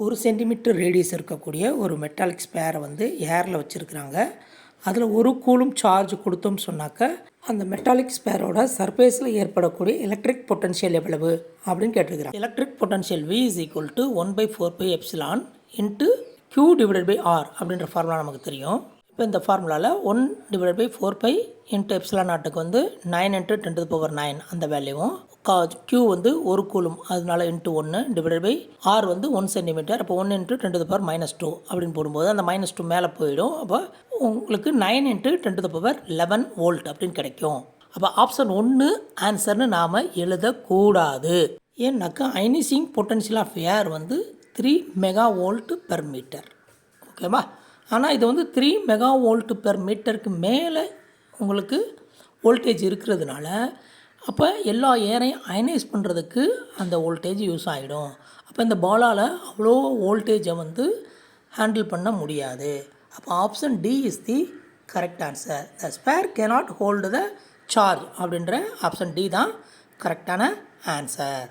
1 centimetre radius இருக்கக்கூடிய ஒரு metallic ஸ்பேரை வந்து ஏரில் வச்சுருக்குறாங்க. அதில் 1 கூலும் சார்ஜ் கொடுத்தோம்னு சொன்னாக்க அந்த மெட்டாலிக் ஸ்பேரோட சர்ஃபேஸில் ஏற்படக்கூடிய எலக்ட்ரிக் பொட்டன்ஷியல் எவ்வளவு அப்படின்னு கேட்டிருக்கிறாங்க. Electric potential V is equal to 1/4π into Q/R அப்படின்ற ஃபார்முலா நமக்கு தெரியும். இப்போ இந்த ஃபார்முலாவில் 1/4π into ε0 வந்து 9 × 10⁹ அந்த வேல்யூவும் Q வந்து 1 கூலும் அதனால இன்ட்டு 1 R வந்து 1 சென்டிமீட்டர். அப்போ 1 × 10⁻² அப்படின்னு போடும்போது அந்த -2 மேலே போயிடும். அப்போ உங்களுக்கு 9 × 10⁻11 வோல்ட் அப்படின்னு கிடைக்கும். அப்போ ஆப்ஷன் 1 ஆன்சர்னு நாம் எழுதக்கூடாது. ஏன்னாக்கா அயனைசிங் பொட்டன்ஷியல் ஆஃப் ஏர் வந்து 3 மெகாவோல்ட்/மீட்டர். ஓகேவா? ஆனால் இது வந்து 3 மெகாவோல்ட்/மீட்டருக்கு மேலே உங்களுக்கு வோல்டேஜ் இருக்கிறதுனால அப்போ எல்லா ஏரையும் அயனைஸ் பண்ணுறதுக்கு அந்த வோல்டேஜ் யூஸ் ஆகிடும். அப்போ இந்த பாலால் அவ்வளோ வோல்டேஜை வந்து ஹேண்டில் பண்ண முடியாது. அப்போ option D is the correct answer. The spare cannot hold the charge அப்படின்ற ஆப்ஷன் டி தான் கரெக்டான ஆன்சர்.